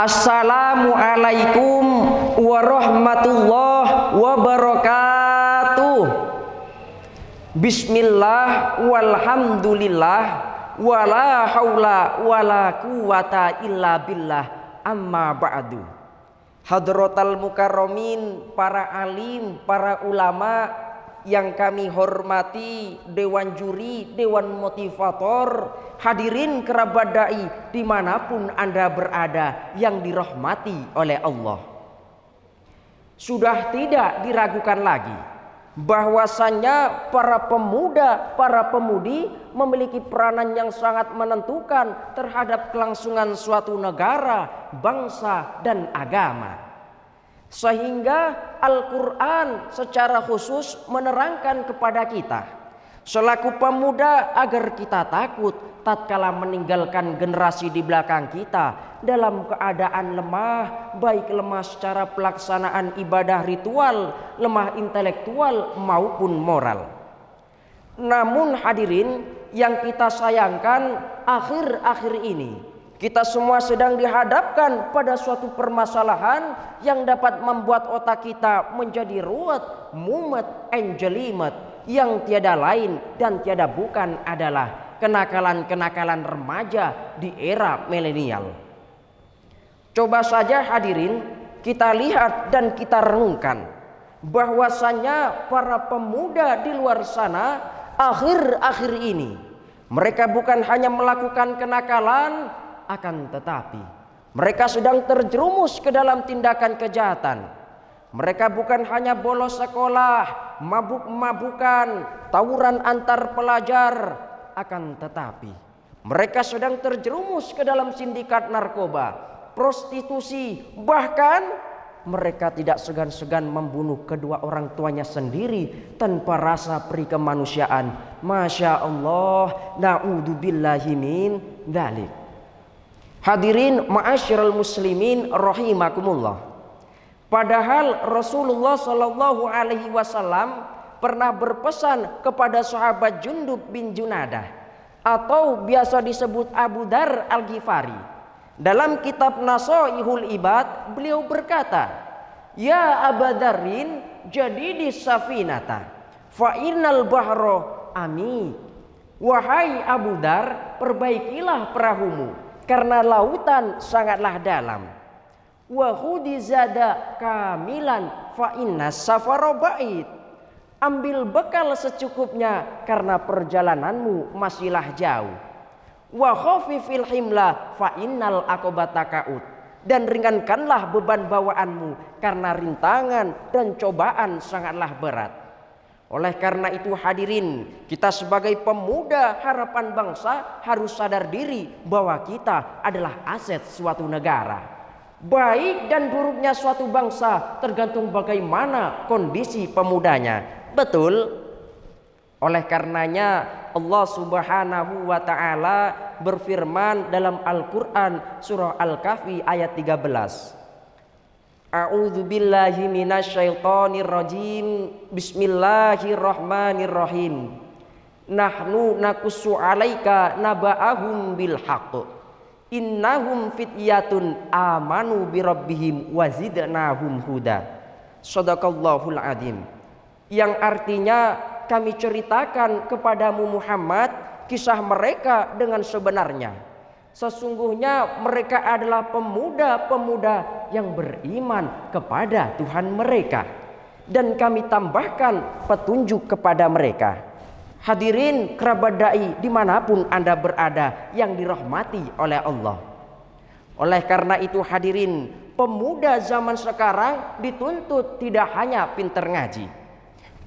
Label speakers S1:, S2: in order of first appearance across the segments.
S1: Assalamualaikum warahmatullahi wabarakatuh. Bismillah walhamdulillah wala haula wala quwata illa billah, amma ba'du. Hadratal mukarramin, para alim, para ulama yang kami hormati, dewan juri, dewan motivator, hadirin kerabat dai dimanapun Anda berada yang dirahmati oleh Allah. Sudah tidak diragukan lagi bahwasannya para pemuda, para pemudi memiliki peranan yang sangat menentukan terhadap kelangsungan suatu negara, bangsa, dan agama. Sehingga Al-Quran secara khusus menerangkan kepada kita selaku pemuda agar kita takut tatkala meninggalkan generasi di belakang kita dalam keadaan lemah, baik lemah secara pelaksanaan ibadah ritual, lemah intelektual maupun moral. Namun hadirin yang kita sayangkan, akhir-akhir ini kita semua sedang dihadapkan pada suatu permasalahan yang dapat membuat otak kita menjadi ruwet, mumet, jelimet, yang tiada lain dan tiada bukan adalah kenakalan-kenakalan remaja di era milenial. Coba saja hadirin kita lihat dan kita renungkan bahwasanya para pemuda di luar sana akhir-akhir ini mereka bukan hanya melakukan kenakalan, akan tetapi mereka sedang terjerumus ke dalam tindakan kejahatan. Mereka bukan hanya bolos sekolah, mabuk-mabukan, tawuran antar pelajar, akan tetapi mereka sedang terjerumus ke dalam sindikat narkoba, prostitusi, bahkan mereka tidak segan-segan membunuh kedua orang tuanya sendiri tanpa rasa peri kemanusiaan. Masya Allah, na'udzubillahi min dzalik. Hadirin ma'asyiral muslimin rahimakumullah. Padahal Rasulullah Shallallahu Alaihi Wasallam pernah berpesan kepada sahabat Jundub bin Junadah atau biasa disebut Abu Dar Al-Ghifari. Dalam kitab Nasaihul Ibad beliau berkata, "Ya Aba Darin, jadi di safinata fa innal bahro ami." Wahai Abu Dar, perbaikilah perahumu karena lautan sangatlah dalam. Wa khudizada kamilan fa innas safara ba'id. Ambil bekal secukupnya karena perjalananmu masihlah jauh. Wa khafifil himla fa innal aqobata ka'ud. Dan ringankanlah beban bawaanmu karena rintangan dan cobaan sangatlah berat. Oleh karena itu hadirin, kita sebagai pemuda harapan bangsa harus sadar diri bahwa kita adalah aset suatu negara. Baik dan buruknya suatu bangsa tergantung bagaimana kondisi pemudanya. Betul? Oleh karenanya Allah Subhanahu wa ta'ala berfirman dalam Al-Quran surah Al-Kahfi ayat 13. A'udzu billahi minasyaitonir rajim. Bismillahirrahmanirrahim. Nahnu naqussu 'alaika naba'ahum bil haqq. Innahum fityatun amanu bi rabbihim wa zidnahum huda. Shadaqallahul adzim. Yang artinya kami ceritakan kepadamu Muhammad kisah mereka dengan sebenarnya. Sesungguhnya mereka adalah pemuda-pemuda yang beriman kepada Tuhan mereka, dan kami tambahkan petunjuk kepada mereka. Hadirin kerabat dai dimanapun Anda berada yang dirahmati oleh Allah. Oleh karena itu hadirin, pemuda zaman sekarang dituntut tidak hanya pinter ngaji.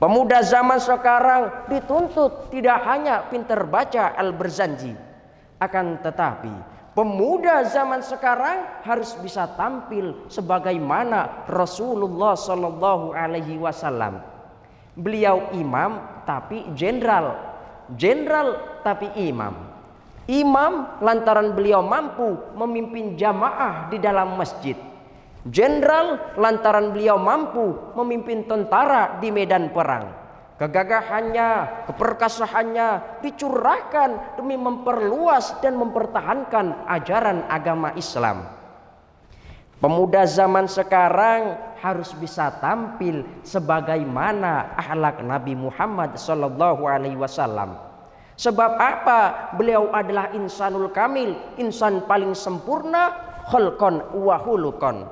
S1: Pemuda zaman sekarang dituntut tidak hanya pinter baca Al-Barzanji. Akan tetapi pemuda zaman sekarang harus bisa tampil sebagaimana Rasulullah Shallallahu Alaihi Wasallam. Beliau imam tapi jenderal, jenderal tapi imam. Imam lantaran beliau mampu memimpin jamaah di dalam masjid. Jenderal lantaran beliau mampu memimpin tentara di medan perang. Kegagahannya, keperkasaannya dicurahkan demi memperluas dan mempertahankan ajaran agama Islam. Pemuda zaman sekarang harus bisa tampil sebagaimana akhlak Nabi Muhammad sallallahu alaihi wasallam. Sebab apa? Beliau adalah insanul kamil, insan paling sempurna, khalqan wa khuluqan.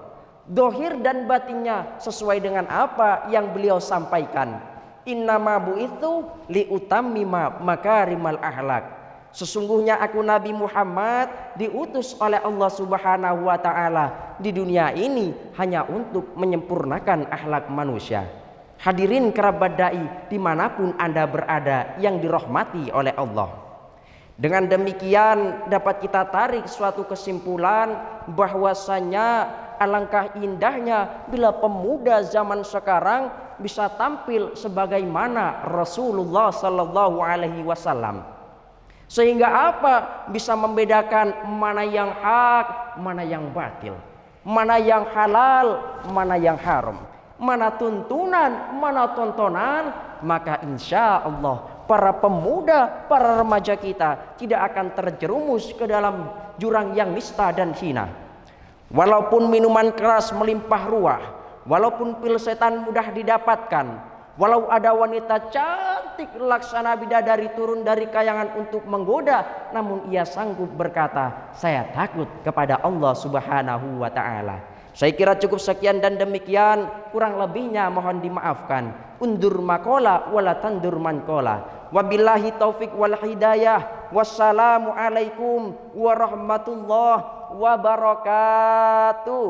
S1: Dohir dan batinnya sesuai dengan apa yang beliau sampaikan. Innama bu'itsu liutammima makarimal akhlak. Sesungguhnya aku Nabi Muhammad diutus oleh Allah Subhanahu wa taala di dunia ini hanya untuk menyempurnakan akhlak manusia. Hadirin kerabat dai dimanapun Anda berada yang dirahmati oleh Allah. Dengan demikian dapat kita tarik suatu kesimpulan bahwasanya alangkah indahnya bila pemuda zaman sekarang bisa tampil sebagaimana Rasulullah sallallahu alaihi wasallam. Sehingga apa? Bisa membedakan mana yang hak, mana yang batil, mana yang halal, mana yang haram, mana tuntunan, mana tontonan. Maka insya Allah para pemuda, para remaja kita tidak akan terjerumus ke dalam jurang yang nista dan hina. Walaupun minuman keras melimpah ruah, walaupun pil setan mudah didapatkan, walau ada wanita cantik laksana bidadari turun dari kayangan untuk menggoda, namun ia sanggup berkata, saya takut kepada Allah Subhanahu wa ta'ala. Saya kira cukup sekian dan demikian, kurang lebihnya mohon dimaafkan. Undur makola wala tandur mankola. Wabillahi taufik wal hidayah. Wassalamu alaikum warahmatullahi wabarakatuh.